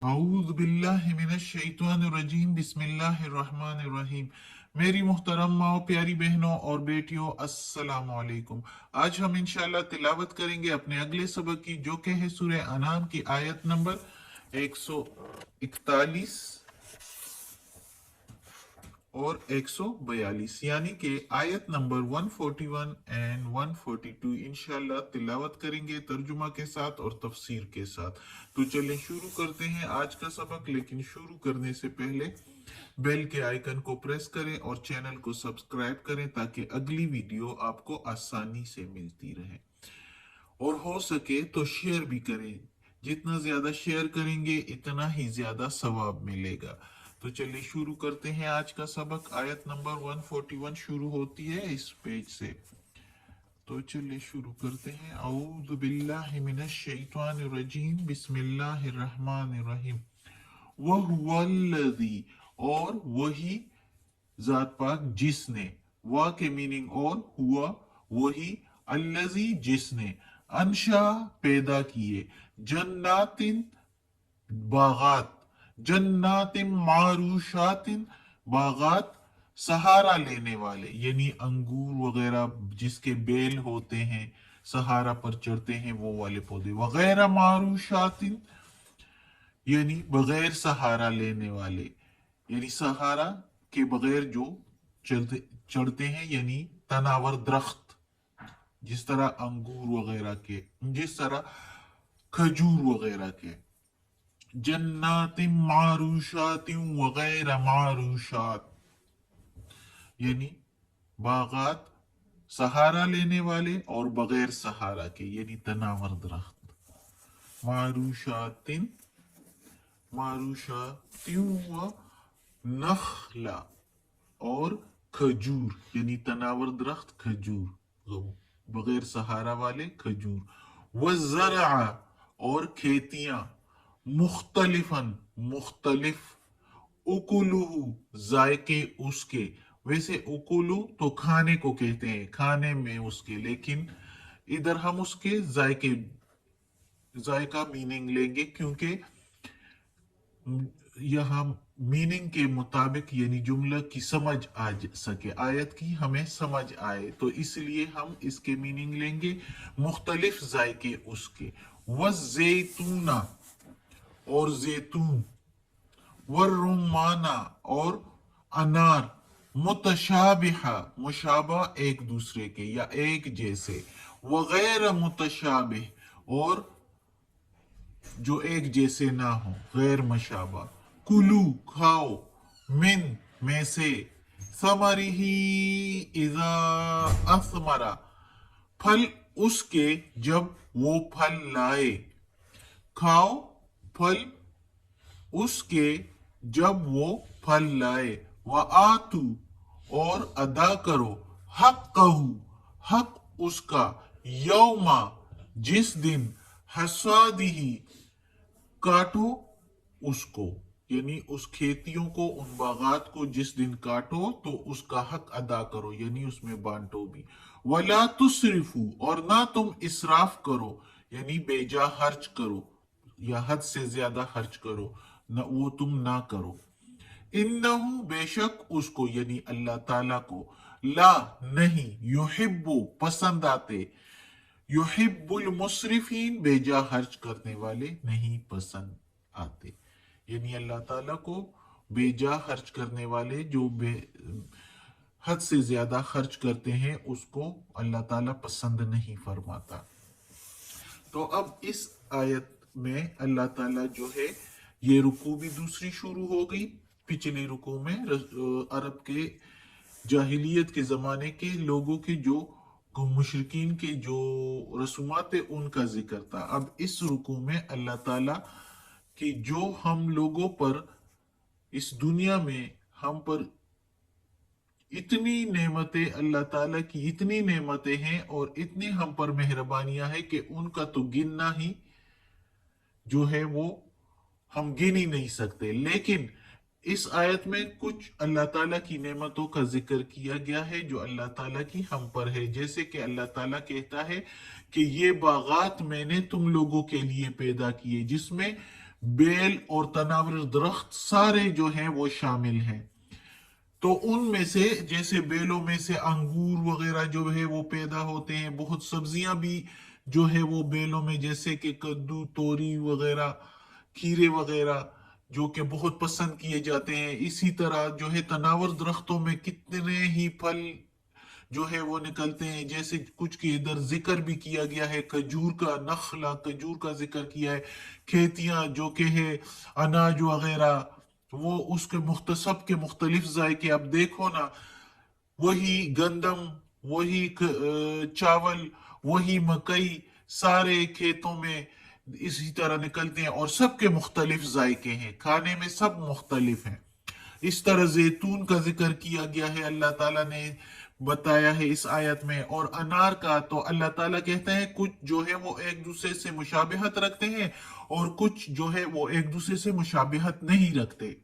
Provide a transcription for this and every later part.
اعوذ باللہ من الشیطان الرجیم بسم اللہ الرحمن الرحیم۔ میری محترم ماں، پیاری بہنوں اور بیٹیوں، السلام علیکم۔ آج ہم انشاءاللہ تلاوت کریں گے اپنے اگلے سبق کی، جو کہ ہے سورہ انعام کی آیت نمبر 141 اور 142، یعنی کہ آیت نمبر 141 اینڈ 142 انشاءاللہ تلاوت کریں گے ترجمہ کے ساتھ اور تفسیر کے ساتھ۔ تو چلیں شروع کرتے ہیں آج کا سبق، لیکن شروع کرنے سے پہلے بیل کے آئیکن کو پریس کریں اور چینل کو سبسکرائب کریں تاکہ اگلی ویڈیو آپ کو آسانی سے ملتی رہے، اور ہو سکے تو شیئر بھی کریں۔ جتنا زیادہ شیئر کریں گے اتنا ہی زیادہ ثواب ملے گا۔ تو چلیے شروع کرتے ہیں آج کا سبق۔ آیت نمبر 141 شروع ہوتی ہے اس پیج سے۔ تو چلیے شروع کرتے ہیں۔ اعوذ باللہ من الشیطان الرجیم بسم اللہ الرحمن الرحیم۔ وَهُوَ الَّذِي، اور وہی ذات پاک جس نے، وا کے میننگ اور، ہوا وہی، الذی جس نے، انشا پیدا کیے، جنات باغات، جنات معروشات باغات سہارا لینے والے، یعنی انگور وغیرہ جس کے بیل ہوتے ہیں سہارا پر چڑھتے ہیں وہ والے پودے، وغیرہ معروشات یعنی بغیر سہارا لینے والے، یعنی سہارا کے بغیر جو چڑھتے ہیں، یعنی تناور درخت، جس طرح انگور وغیرہ کے، جس طرح کھجور وغیرہ کے۔ جنات معروشات وغیر معروشات یعنی باغات سہارا لینے والے اور بغیر سہارا کے، یعنی تناور درخت۔ معروشات، معروشات و نخلا، اور کھجور، یعنی تناور درخت کھجور، بغیر سہارا والے کھجور۔ والزرع، اور کھیتیاں، مختلفاً مختلف، اکلو ذائقے اس کے، ویسے اکلو تو کھانے کو کہتے ہیں، کھانے میں اس کے، لیکن ادھر ہم اس کے ذائقہ میننگ لیں گے، کیونکہ یہاں میننگ کے مطابق، یعنی جملہ کی سمجھ آ سکے، آیت کی ہمیں سمجھ آئے، تو اس لیے ہم اس کے میننگ لیں گے مختلف ذائقے اس کے۔ والزیتون، اور زیتون، والرمانہ، اور انار، متشابہ مشابہ ایک دوسرے کے یا ایک جیسے، وغیر متشابہ، اور جو ایک جیسے نہ ہو، غیر مشابہ۔ کلو کھاؤ، من میں سے، ثمرہ اذا اثمرا پھل اس کے جب وہ پھل لائے، کھاؤ پھل اس کے جب وہ پھل لائے۔ وآتو، اور ادا کرو، حقہ حق اس کا، یوما جس دن، حصادہ کاٹو اس کو، یعنی اس کھیتیوں کو، ان باغات کو جس دن کاٹو تو اس کا حق ادا کرو، یعنی اس میں بانٹو بھی۔ ولا تسرفو، اور نہ تم اسراف کرو، یعنی بے جا خرچ کرو یا حد سے زیادہ خرچ کرو، نہ وہ تم نہ کرو۔ انہو بے شک اس کو، یعنی اللہ تعالیٰ کو، لا نہیں، یحب پسند آتے، یحب المسرفین بے جا خرچ کرنے والے نہیں پسند آتے، یعنی اللہ تعالیٰ کو بے جا خرچ کرنے والے، جو بے حد سے زیادہ خرچ کرتے ہیں، اس کو اللہ تعالیٰ پسند نہیں فرماتا۔ تو اب اس آیت میں اللہ تعالیٰ جو ہے، یہ رکوع بھی دوسری شروع ہو گئی۔ پچھلے رکوع میں عرب کے جاہلیت کے زمانے کے لوگوں کے، جو مشرکین کے جو رسومات ان کا ذکر تھا۔ اب اس رکوع میں اللہ تعالیٰ کہ جو ہم لوگوں پر اس دنیا میں، ہم پر اتنی نعمتیں، اللہ تعالیٰ کی اتنی نعمتیں ہیں اور اتنی ہم پر مہربانیاں ہیں کہ ان کا تو گننا ہی جو ہے وہ ہم گن ہی نہیں سکتے، لیکن اس آیت میں کچھ اللہ تعالیٰ کی نعمتوں کا ذکر کیا گیا ہے جو اللہ تعالیٰ کی ہم پر ہے، جیسے کہ اللہ تعالیٰ کہتا ہے کہ یہ باغات میں نے تم لوگوں کے لیے پیدا کیے، جس میں बेल और तनावर दरख्त सारे जो हैं वो शामिल हैं। तो उनमें से जैसे बेलों में से अंगूर वगैरह जो है वो पैदा होते हैं, बहुत सब्जियां भी जो है वो बेलों में, जैसे कि कद्दू, तोरी वगैरह, खीरे वगैरह, जो कि बहुत पसंद किए जाते हैं। इसी तरह जो है तनावर दरख्तों में कितने ही फल जो है वो निकलते हैं, जैसे कुछ के इधर जिक्र भी किया गया है खजूर का, नखला खजूर का जिक्र किया है। खेतियां जो कि है अनाज वगैरह, वो उसके मुख्तसब के मुख्तलिफ जायके। अब देखो ना, वही गंदम, वही चावल, वही मकई, सारे खेतों में इसी तरह निकलते हैं और सबके मुख्तलिफ जायके हैं, खाने में सब मुख्तलिफ हैं। इस तरह जैतून का जिक्र किया गया है, अल्लाह ताला ने बताया है इस आयत में। और अनार का तो अल्लाह ताला कहता है कुछ जो है वो एक दूसरे से मुशाबिहत रखते हैं और कुछ जो है वो एक दूसरे से मुशाबिहत नहीं रखते।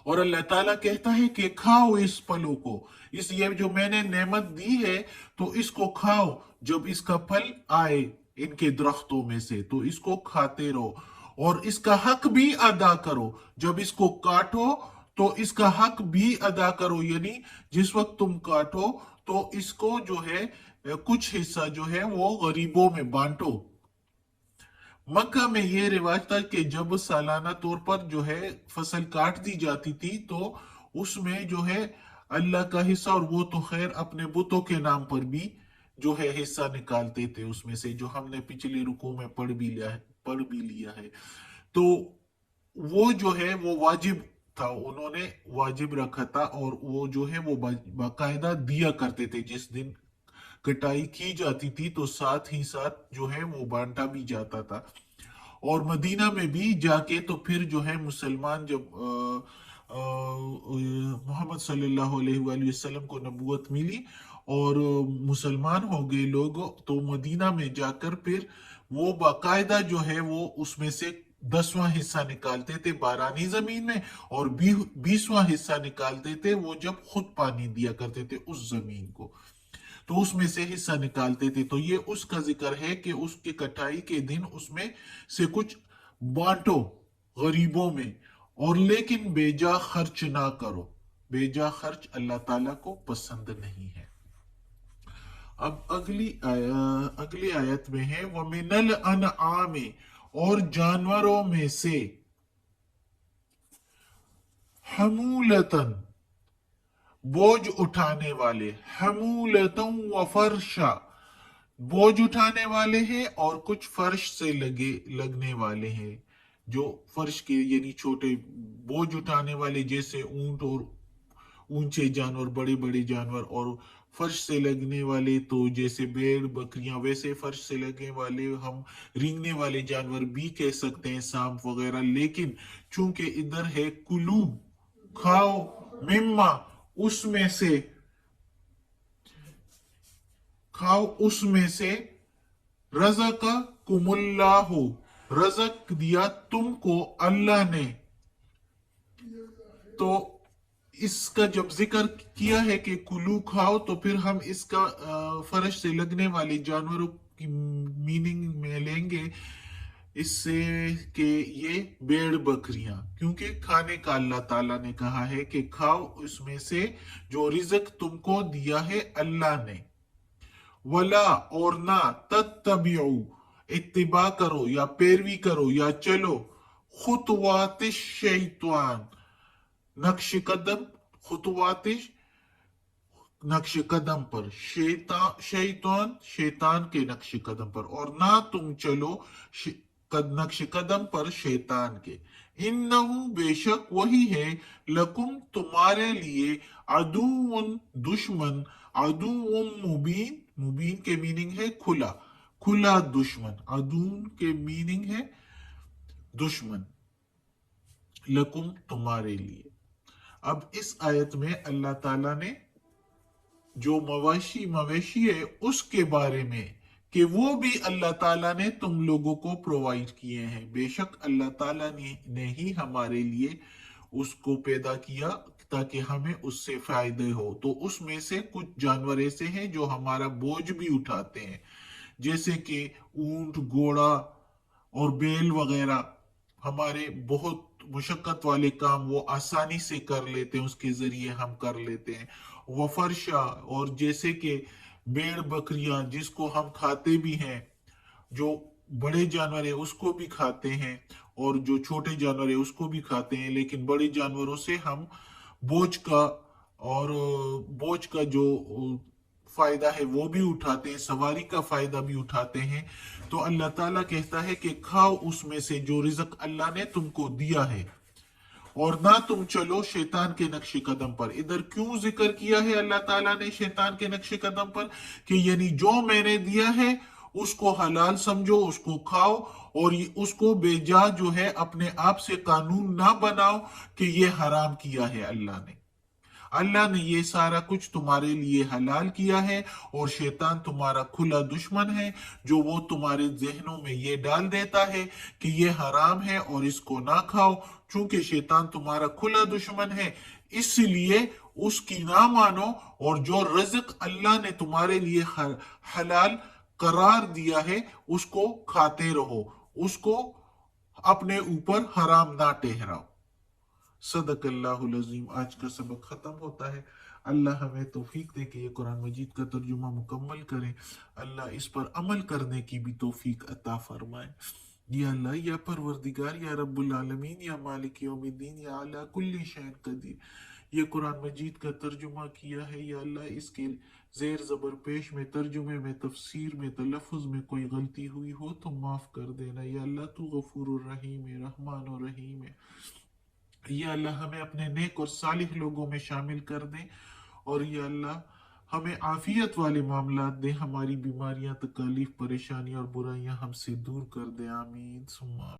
और अल्लाह ताला कहता है कि खाओ इस फलों को, इस ये जो मैंने नेमत दी है तो इसको खाओ, जब इसका फल आए इनके दरख्तों में से तो इसको खाते रहो, और इसका हक भी अदा करो। जब इसको काटो तो इसका हक भी अदा करो, यानी जिस वक्त तुम काटो तो इसको जो है कुछ हिस्सा जो है वो गरीबों में बांटो। मक्का में ये रिवाज था कि जब सालाना तौर पर जो है फसल काट दी जाती थी तो उसमें जो है अल्लाह का हिस्सा, और वो तो खैर अपने बुतों के नाम पर भी जो है हिस्सा निकालते थे उसमें से, जो हमने पिछले रुकू में पढ़ भी लिया है। तो वो जो है वो वाजिब था, उन्होंने वाजिब रखा था, और वो जो है वो बाकायदा दिया करते थे। जिस दिन कटाई की जाती थी तो साथ ही साथ जो है वो बांटा भी जाता था। और मदीना में भी जाके तो फिर जो है मुसलमान जब मोहम्मद सल्लल्लाहु अलैहि वसल्लम को नबूवत मिली और मुसलमान हो गए लोग, तो मदीना में जाकर फिर वो बाकायदा जो है वो उसमें से 10वां हिस्सा निकालते थे बारानी जमीन में, और 20वां हिस्सा निकालते थे वो जब खुद पानी दिया करते थे उस जमीन को, तो उसमें से हिस्सा निकालते थे। तो ये उसका जिक्र है कि उसके कटाई के दिन उसमें से कुछ बांटो गरीबों में, और लेकिन बेजा खर्च ना करो। बेजा खर्च अल्लाह ताला को पसंद नहीं है। अब अगली आयत में है वमिनल अनआमे, और जानवरों में से, हमूलतन बोझ उठाने वाले, हमूलतन व फर्शा बोझ उठाने वाले हैं, और कुछ फर्श से लगने वाले हैं, जो फर्श के यानी छोटे बोझ उठाने वाले, जैसे ऊंट और ऊंचे जानवर, बड़े बड़े जानवर, और फर्श से लगने वाले तो जैसे भेड़ बकरियां, वैसे फर्श से लगने वाले हम रेंगने वाले जानवर भी कह सकते हैं, सांप वगैरह। लेकिन चूंकि इधर है कुलू, खाओ, मिम्मा, उसमें से, खाओ उसमें से, रज़क़ कुमुल्लाहु, रज़क दिया तुमको अल्लाह ने। तो इसका जब जिक्र किया है कि कुलू खाओ, तो फिर हम इसका फर्श से लगने वाले जानवरों की मीनिंग में लेंगे इससे कि ये भेड़ बकरियां, क्योंकि खाने का अल्लाह ताला ने कहा है कि खाओ उसमें से जो रिज़्क तुमको दिया है अल्लाह ने। वला, और ना, तत्तबिउ, इत्तिबा करो या पैरवी करो या चलो, खुतवातिश शैतान, नक्श कदम, खुतवातिश नक्श कदम पर, शैतान शैतान के नक्श कदम पर, और ना तुम चलो नक्श कदम पर शैतान के। इन्नहु, बेशक वही है, लकुम तुम्हारे लिए, अदुउन दुश्मन, अदुउन मुबीन, मुबीन के मीनिंग है खुला, खुला दुश्मन, अदून के मीनिंग है दुश्मन, लकुम तुम्हारे लिए। अब इस आयत में अल्लाह ताला ने जो मवेशी है उसके बारे में कि वो भी अल्लाह ताला ने तुम लोगों को प्रोवाइड किए हैं। बेशक अल्लाह ताला ने ही हमारे लिए उसको पैदा किया ताकि हमें उससे फायदे हो। तो उसमें से कुछ जानवर ऐसे हैं जो हमारा बोझ भी उठाते हैं, जैसे कि ऊंट, घोड़ा और बैल वगैरह हमारे बहुत मुशक्कत वाले काम वो आसानी से कर लेते हैं, उसके जरिए हम कर लेते हैं। वफरशा, और जैसे कि भेड़ बकरियां जिसको हम खाते भी हैं, जो बड़े जानवर है उसको भी खाते हैं, और जो छोटे जानवर है उसको भी खाते हैं, लेकिन बड़े जानवरों से हम बोझ का और बोझ का जो फायदा है वो भी उठाते हैं, सवारी का फायदा भी उठाते हैं। तो अल्लाह ताला कहता है कि खाओ उसमें से जो रिज़्क अल्लाह ने तुमको दिया है, और ना तुम चलो शैतान के नक्शे कदम पर। इधर क्यों जिक्र किया है अल्लाह ताला ने शैतान के नक्शे कदम पर? कि यानी जो मैंने दिया है उसको हलाल समझो, उसको खाओ, और ये उसको बेजा जो है अपने आप से कानून ना बनाओ कि ये हराम किया है अल्लाह ने। अल्लाह ने ये सारा कुछ तुम्हारे लिए हलाल किया है, और शैतान तुम्हारा खुला दुश्मन है, जो वो तुम्हारे जहनों में ये डाल देता है कि ये हराम है और इसको ना खाओ। चूंकि शैतान तुम्हारा खुला दुश्मन है, इसलिए उसकी ना मानो, और जो रज़्क अल्लाह ने तुम्हारे लिए हलाल करार दिया है उसको खाते रहो, उसको अपने ऊपर हराम ना ठहराओ। सदकल्लाहुल अज़ीम। आज का सबक ख़त्म होता है। अल्लाह हमें तौफीक दे कि ये कुरान मजीद का तर्जुमा मुकम्मल करें। अल्लाह इस पर अमल करने की भी तौफीक अता फरमाए। या अल्लाह, या परवरदिगार, या रब्बुल आलमीन, या मालिक यौमिद्दीन, या अला कुल्ली शैइन कदीर, ये कुरान मजीद का तर्जुमा किया है। या अल्लाह, इसके जेर ज़बर पेश में, तर्जुमे में, तफसीर में, तलफ़ुज़ में कोई गलती हुई हो तो माफ़ कर देना। या अल्लाह, तू गफूरुर रहीम है, रहमान और रहीम है। या अल्लाह, हमें अपने नेक और सालिह लोगों में शामिल कर दे। और या अल्लाह, हमें आफियत वाले मामला दे, हमारी बीमारियां, तकलीफ, परेशानियां और बुराइयां हमसे दूर कर दे। आमीन सुम्मा